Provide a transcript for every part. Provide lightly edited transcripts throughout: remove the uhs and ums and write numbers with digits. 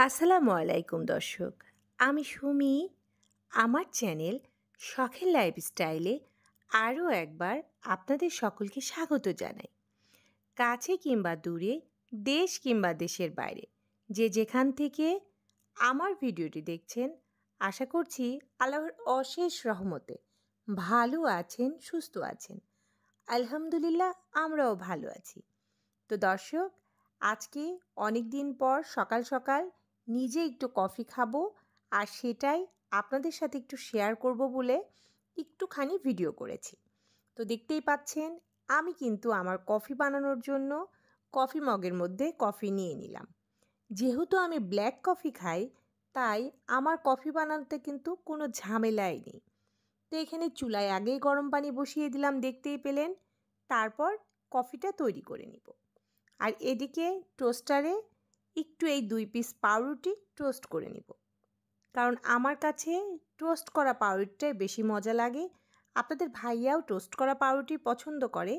আসসালামু আলাইকুম দর্শক। আমি সুমি। আমার চ্যানেল শখের লাইফস্টাইলে আরও একবার আপনাদের সকলকে স্বাগত জানাই। কাছে কিংবা দূরে, দেশ কিংবা দেশের বাইরে, যে যেখান থেকে আমার ভিডিওটি দেখছেন, আশা করছি আল্লাহর অশেষ রহমতে ভালো আছেন, সুস্থ আছেন। আলহামদুলিল্লাহ, আমরাও ভালো আছি। তো দর্শক, আজকে অনেক দিন পর সকাল সকাল নিজে একটু কফি খাবো, আর সেটাই আপনাদের সাথে একটু শেয়ার করব বলে একটুখানি ভিডিও করেছি। তো দেখতেই পাচ্ছেন, আমি কিন্তু আমার কফি বানানোর জন্য কফি মগের মধ্যে কফি নিয়ে নিলাম। যেহেতু আমি ব্ল্যাক কফি খাই, তাই আমার কফি বানাতে কিন্তু কোনো ঝামেলাই নেই। তো এখানে চুলায় আগেই গরম পানি বসিয়ে দিলাম, দেখতেই পেলেন। তারপর কফিটা তৈরি করে নিব। আর এদিকে টোস্টারে একটু এই 2 পিস পাউরুটি টোস্ট করে নিব, কারণ আমার কাছে টোস্ট করা পাউরুটিটাই বেশি মজা লাগে। আপনাদের ভাইয়াও টোস্ট করা পাউরুটি পছন্দ করে,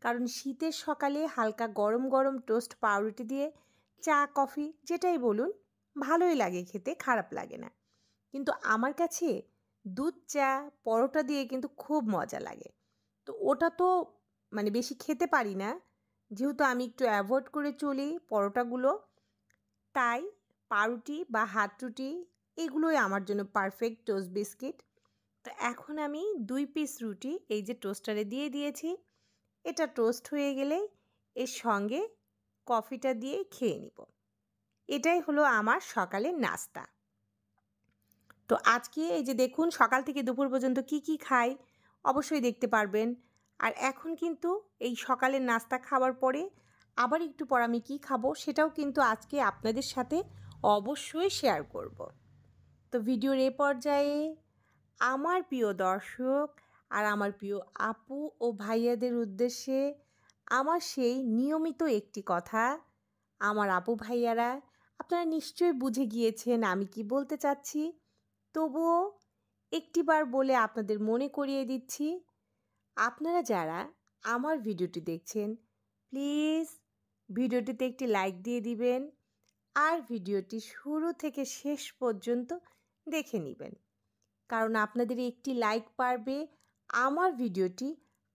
কারণ শীতের সকালে হালকা গরম গরম টোস্ট পাউরুটি দিয়ে চা কফি যেটাই বলুন ভালোই লাগে খেতে, খারাপ লাগে না। কিন্তু আমার কাছে দুধ চা পরোটা দিয়ে কিন্তু খুব মজা লাগে। তো ওটা তো বেশি খেতে পারি না, যেহেতু আমি একটু অ্যাভয়েড করে চলি পরোটাগুলো, তাই পাউরুটি বা হাত রুটি এগুলোই আমার জন্য পারফেক্ট টোস্ট বিস্কিট। তো এখন আমি 2 পিস রুটি এই যে টোস্টারে দিয়ে দিয়েছি। এটা টোস্ট হয়ে গেলে এর সঙ্গে কফিটা দিয়ে খেয়ে নিব। এটাই হলো আমার সকালের নাস্তা। তো আজকে এই যে দেখুন, সকাল থেকে দুপুর পর্যন্ত কি কি খাই অবশ্যই দেখতে পারবেন। আর এখন কিন্তু এই সকালের নাস্তা খাওয়ার পরে আবার একটু পর আমি কী খাবো সেটাও কিন্তু আজকে আপনাদের সাথে অবশ্যই শেয়ার করব। তো ভিডিওর এ পর্যায়ে আমার প্রিয় দর্শক আর আমার প্রিয় আপু ও ভাইয়াদের উদ্দেশ্যে আমার সেই নিয়মিত একটি কথা। আমার আপু ভাইয়ারা, আপনারা নিশ্চয়ই বুঝে গিয়েছেন আমি কি বলতে চাচ্ছি, তবুও একটিবার বলে আপনাদের মনে করিয়ে দিচ্ছি। আপনারা যারা আমার ভিডিওটি দেখছেন, প্লিজ ভিডিওটিতে একটি লাইক দিয়ে দিবেন, আর ভিডিওটি শুরু থেকে শেষ পর্যন্ত দেখে নেবেন, কারণ আপনাদের একটি লাইক পারবে আমার ভিডিওটি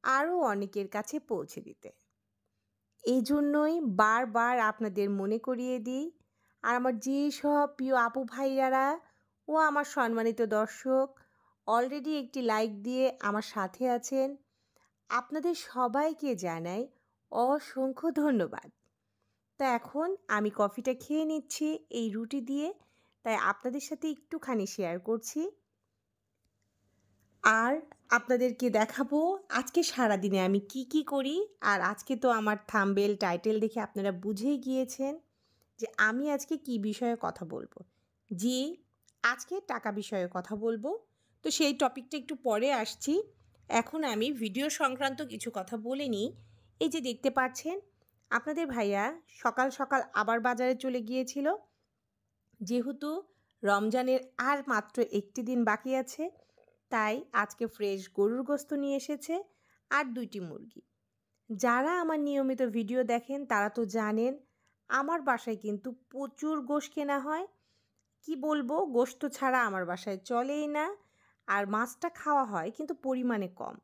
আরও অনেকের কাছে পৌঁছে দিতে। এই জন্যই বারবার আপনাদের মনে করিয়ে দিই। আর আমার যেসব প্রিয় আপু ভাইয়ারা ও আমার সম্মানিত দর্শক অলরেডি একটি লাইক দিয়ে আমার সাথে আছেন, আপনাদের সবাইকে জানাই অসংখ্য ধন্যবাদ। তা এখন আমি কফিটা খেয়ে নিচ্ছি এই রুটি দিয়ে, তাই আপনাদের সাথে একটুখানি শেয়ার করছি। আর আপনাদেরকে দেখাবো আজকে সারাদিনে আমি কি কি করি। আর আজকে তো আমার থাম্বনেল টাইটেল দেখে আপনারা বুঝেই গিয়েছেন যে আমি আজকে কি বিষয়ে কথা বলবো। জি, আজকে টাকা বিষয়ে কথা বলবো। তো সেই টপিকটা একটু পরে আসছি। এখন আমি ভিডিও সংক্রান্ত কিছু কথা বলে নিই। এই যে দেখতে পাচ্ছেন, আপনাদের ভাইয়া সকাল সকাল আবার বাজারে চলে গিয়েছিল। যেহেতু রমজানের আর মাত্র একটি দিন বাকি আছে, তাই আজকে ফ্রেশ গরুর গোশত নিয়ে এসেছে আর 2টি মুরগি। যারা আমার নিয়মিত ভিডিও দেখেন তারা তো জানেন আমার বাসায় কিন্তু প্রচুর গোশত কেনা হয়। কি বলবো, গোশত ছাড়া আমার বাসায় চলেই না। আর মাছটা খাওয়া হয় কিন্তু পরিমাণে কম।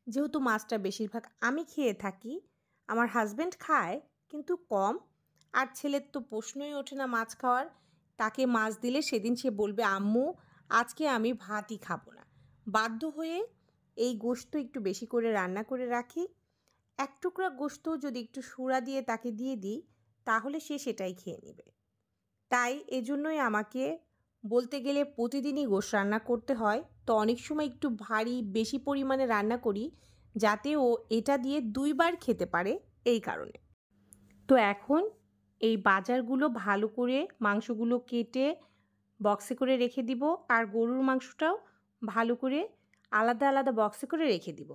যেহেতু মাছটা বেশিরভাগ আমি খেয়ে থাকি, আমার হাজব্যান্ড খায় কিন্তু কম। আর ছেলের তো প্রশ্নই ওঠে না মাছ খাওয়ার। তাকে মাছ দিলে সেদিন সে বলবে, আম্মু আজকে আমি ভাতই খাবো না। বাধ্য হয়ে এই গোশত একটু বেশি করে রান্না করে রাখি। এক টুকরা গোশত যদি একটু সুরা দিয়ে তাকে দিয়ে দিই, তাহলে সে সেটাই খেয়ে নেবে। তাই এজন্যই আমাকে বলতে গেলে প্রতিদিনই গোশত রান্না করতে হয়। তো অনেক সময় একটু ভারী বেশি পরিমাণে রান্না করি, যাতে ও এটা দিয়ে 2 বার খেতে পারে, এই কারণে। তো এখন এই বাজারগুলো ভালো করে মাংসগুলো কেটে বক্সে করে রেখে দিব, আর গরুর মাংসটাও ভালো করে আলাদা আলাদা বক্সে করে রেখে দিব।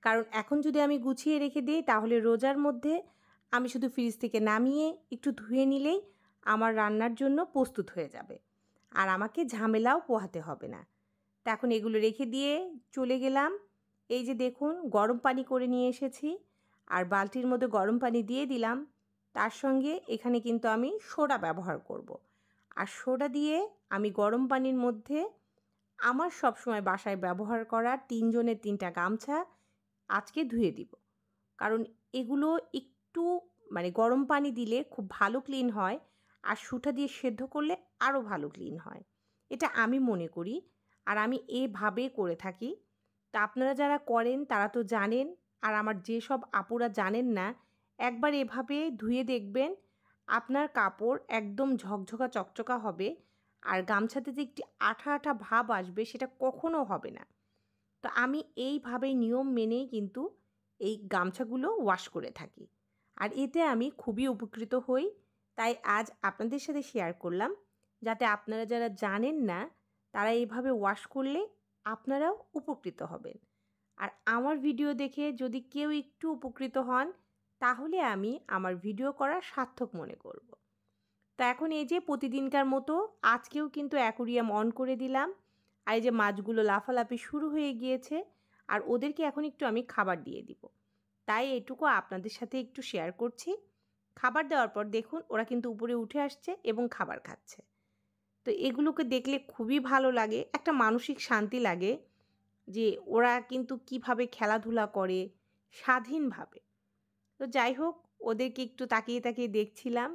কারণ এখন যদি আমি গুছিয়ে রেখে দিই, তাহলে রোজার মধ্যে আমি শুধু ফ্রিজ থেকে নামিয়ে একটু ধুয়ে নিলেই আমার রান্নার জন্য প্রস্তুত হয়ে যাবে, আর আমাকে ঝামেলাও পোহাতে হবে না। তা এখন এগুলো রেখে দিয়ে চলে গেলাম। এই যে দেখুন, গরম পানি করে নিয়ে এসেছি, আর বালতির মধ্যে গরম পানি দিয়ে দিলাম। তার সঙ্গে এখানে কিন্তু আমি সোডা ব্যবহার করব। আর সোডা দিয়ে আমি গরম পানির মধ্যে আমার সবসময় বাসায় ব্যবহার করা ৩ জনের ৩টা গামছা আজকে ধুয়ে দিব। কারণ এগুলো একটু গরম পানি দিলে খুব ভালো ক্লিন হয়, আর সুটা দিয়ে সেদ্ধ করলে আরও ভালো ক্লিন হয়। এটা আমি মনে করি, আর আমি এভাবে করে থাকি। তা আপনারা যারা করেন তারা তো জানেন, আর আমার যেসব আপুরা জানেন না, একবার এভাবে ধুয়ে দেখবেন, আপনার কাপড় একদম ঝকঝকা চকচকা হবে, আর গামছাতে যে একটি আঠা আঠা ভাব আসবে সেটা কখনো হবে না। তো আমি এইভাবেই নিয়ম মেনেই কিন্তু এই গামছাগুলো ওয়াশ করে থাকি, আর এতে আমি খুবই উপকৃত হই। তাই আজ আপনাদের সাথে শেয়ার করলাম, যাতে আপনারা যারা জানেন না তারা এইভাবে ওয়াশ করলে আপনারাও উপকৃত হবেন। আর আমার ভিডিও দেখে যদি কেউ একটু উপকৃত হন, তাহলে আমি আমার ভিডিও করা সার্থক মনে করব। তো এখন এই যে প্রতিদিনকার মতো আজকেও কিন্তু অ্যাকোরিয়াম অন করে দিলাম, আর এই যে মাছগুলো লাফালাফি শুরু হয়ে গিয়েছে, আর ওদেরকে এখন একটু আমি খাবার দিয়ে দিব। তাই এটুকু আপনাদের সাথে একটু শেয়ার করছি। খাবার দেওয়ার পর দেখুন ওরা কিন্তু উপরে উঠে আসছে এবং খাবার খাচ্ছে। তো এগুলোকে দেখলে খুবই ভালো লাগে, একটা মানসিক শান্তি লাগে যে ওরা কিন্তু কিভাবে খেলাধুলা করে স্বাধীনভাবে। তো যাই হোক, ওদেরকে একটু তাকিয়ে তাকিয়ে দেখছিলাম,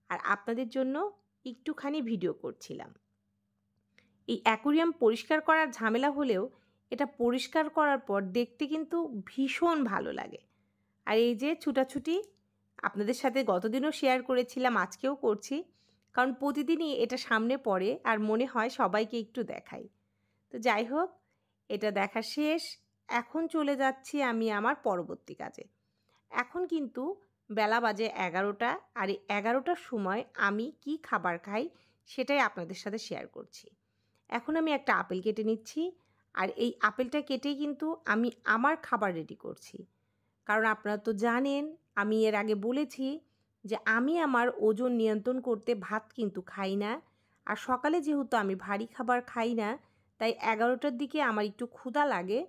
আর আপনাদের জন্য একটুখানি ভিডিও করছিলাম। এই অ্যাকোরিয়াম পরিষ্কার করার ঝামেলা হলেও এটা পরিষ্কার করার পর দেখতে কিন্তু ভীষণ ভালো লাগে। আর এই যে ছুটাছুটি আপনাদের সাথে গতদিনও শেয়ার করেছিলাম, আজকেও করছি, কারণ প্রতিদিনই এটা সামনে পড়ে আর মনে হয় সবাইকে একটু দেখাই। তো যাই হোক, এটা দেখা শেষ। এখন চলে যাচ্ছি আমি আমার পরবর্তী কাজে। এখন কিন্তু বেলা বাজে 11টা, আর এই 11টার সময় আমি কি খাবার খাই সেটাই আপনাদের সাথে শেয়ার করছি। এখন আমি একটা আপেল কেটে নিচ্ছি, আর এই আপেলটা কেটেই কিন্তু আমি আমার খাবার রেডি করছি। কারণ আপনারা তো জানেন, আমি এর আগে বলেছি যে আমি আমার ওজন নিয়ন্ত্রণ করতে ভাত কিন্তু খাই না, আর সকালে যেহেতু আমি ভারী খাবার খাই না, তাই 11টার দিকে আমার একটু ক্ষুধা লাগে,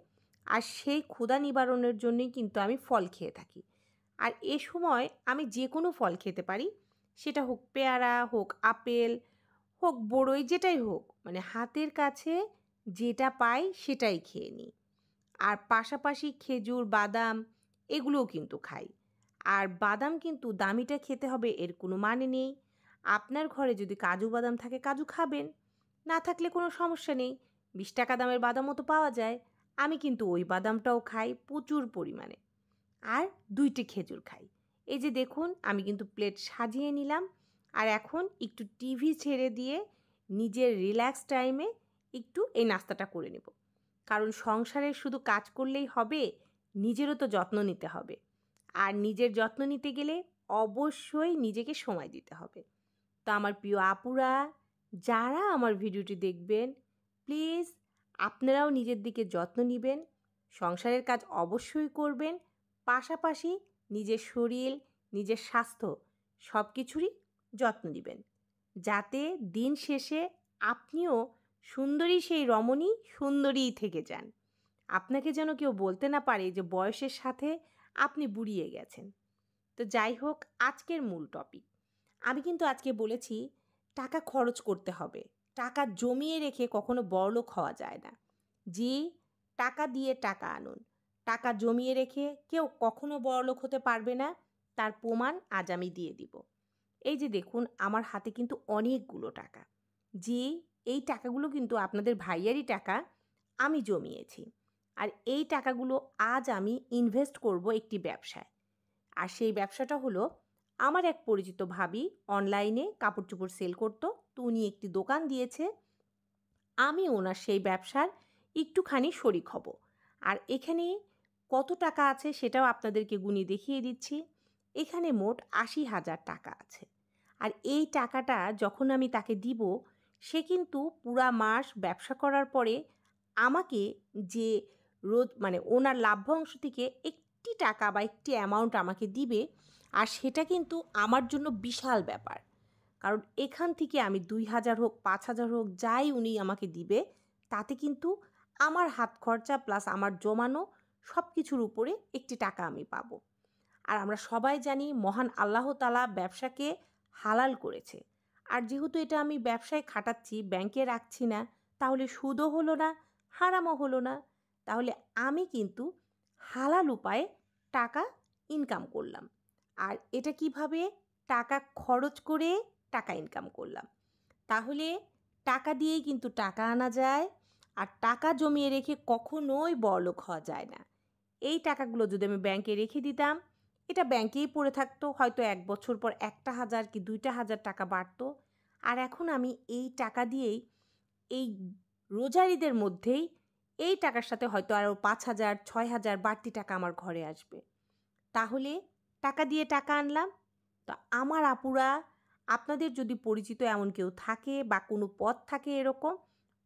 আর সেই ক্ষুধা নিবারণের জন্যই কিন্তু আমি ফল খেয়ে থাকি। আর এ সময় আমি যে কোনো ফল খেতে পারি, সেটা হোক পেয়ারা, হোক আপেল, হোক বড়ই, যেটাই হোক, হাতের কাছে যেটা পাই সেটাই খেয়ে নিই। আর পাশাপাশি খেজুর, বাদাম এগুলোও কিন্তু খাই। আর বাদাম কিন্তু দামিটা খেতে হবে এর কোনো মানে নেই। আপনার ঘরে যদি কাজু বাদাম থাকে কাজু খাবেন, না থাকলে কোনো সমস্যা নেই, 20 টাকা দামের বাদামও তো পাওয়া যায়। আমি কিন্তু ওই বাদামটাও খাই প্রচুর পরিমাণে। আর 2টি খেজুর খাই। এই যে দেখুন, আমি কিন্তু প্লেট সাজিয়ে নিলাম, আর এখন একটু টিভি ছেড়ে দিয়ে নিজের রিল্যাক্স টাইমে একটু এই নাস্তাটা করে নেব। কারণ সংসারে শুধু কাজ করলেই হবে, নিজেরও তো যত্ন নিতে হবে। আর নিজের যত্ন নিতে গেলে অবশ্যই নিজেকে সময় দিতে হবে। তো আমার প্রিয় আপুরা, যারা আমার ভিডিওটি দেখবেন, প্লিজ আপনারাও নিজের দিকে যত্ন নেবেন, সংসারের কাজ অবশ্যই করবেন, পাশাপাশি নিজের শরীর, নিজের স্বাস্থ্য সব কিছুরই যত্ন নেবেন, যাতে দিন শেষে আপনিও সুন্দরী সেই রমণী সুন্দরীই থেকে যান। আপনাকে যেন কেউ বলতে না পারে যে বয়সের সাথে আপনি বুড়িয়ে গেছেন। তো যাই হোক, আজকের মূল টপিক। আমি কিন্তু আজকে বলেছি টাকা খরচ করতে হবে, টাকা জমিয়ে রেখে কখনো বড়লোক হওয়া যায় না। জি, টাকা দিয়ে টাকা আনুন, টাকা জমিয়ে রেখে কেউ কখনো বড়লোক হতে পারবে না, তার প্রমাণ আজ আমি দিয়ে দিব। এই যে দেখুন, আমার হাতে কিন্তু অনেকগুলো টাকা। জি, এই টাকাগুলো কিন্তু আপনাদের ভাইয়ারই টাকা, আমি জমিয়েছি। আর এই টাকাগুলো আজ আমি ইনভেস্ট করব একটি ব্যবসায়। আর সেই ব্যবসাটা হলো, আমার এক পরিচিত ভাবি অনলাইনে কাপড় চোপড় সেল করতো, তো উনি একটি দোকান দিয়েছে, আমি ওনার সেই ব্যবসার একটুখানি শরিক হব। আর এখানে কত টাকা আছে সেটাও আপনাদেরকে গুণিয়ে দেখিয়ে দিচ্ছি। এখানে মোট 80,000 টাকা আছে। আর এই টাকাটা যখন আমি তাকে দিব, সে কিন্তু পুরা মাস ব্যবসা করার পরে আমাকে যে রোজ ওনার লাভ্যাংশ থেকে একটি টাকা বা একটি অ্যামাউন্ট আমাকে দিবে, আর সেটা কিন্তু আমার জন্য বিশাল ব্যাপার। কারণ এখান থেকে আমি 2,000 হোক, 5,000 হোক, যাই উনি আমাকে দিবে, তাতে কিন্তু আমার হাত খরচা প্লাস আমার জমানো সব কিছুর উপরে একটি টাকা আমি পাবো। আর আমরা সবাই জানি মহান আল্লাহ তাআলা ব্যবসাকে হালাল করেছে। আর যেহেতু এটা আমি ব্যবসায় খাটাচ্ছি, ব্যাংকে রাখছি না, তাহলে সুদও হলো না, হারামও হলো না। তাহলে আমি কিন্তু হালাল উপায়ে টাকা ইনকাম করলাম। আর এটা কিভাবে? টাকা খরচ করে টাকা ইনকাম করলাম। তাহলে টাকা দিয়েই কিন্তু টাকা আনা যায়, আর টাকা জমিয়ে রেখে কখনোই বড়লোক হওয়া যায় না। এই টাকাগুলো যদি আমি ব্যাংকে রেখে দিতাম, এটা ব্যাংকেই পড়ে থাকতো, হয়তো ১ বছর পর ১,০০০ কি ২,০০০ টাকা বাড়তো। আর এখন আমি এই টাকা দিয়েই এই রোজার ঈদের মধ্যেই এই টাকার সাথে হয়তো আরও ৫,০০০, ৬,০০০ বাড়তি টাকা আমার ঘরে আসবে। তাহলে টাকা দিয়ে টাকা আনলাম। তো আমার আপুরা, আপনাদের যদি পরিচিত এমন কেউ থাকে বা কোনো পথ থাকে এরকম,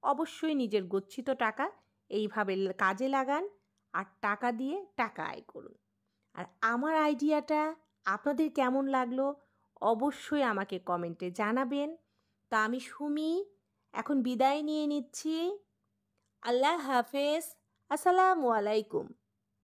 অবশ্যই নিজের গচ্ছিত টাকা এইভাবে কাজে লাগান আর টাকা দিয়ে টাকা আয় করুন। আর আমার আইডিয়াটা আপনাদের কেমন লাগলো অবশ্যই আমাকে কমেন্টে জানাবেন। তা আমি সুমি এখন বিদায় নিয়ে নিচ্ছি। আল্লাহ হাফেজ। আসসালামু আলাইকুম।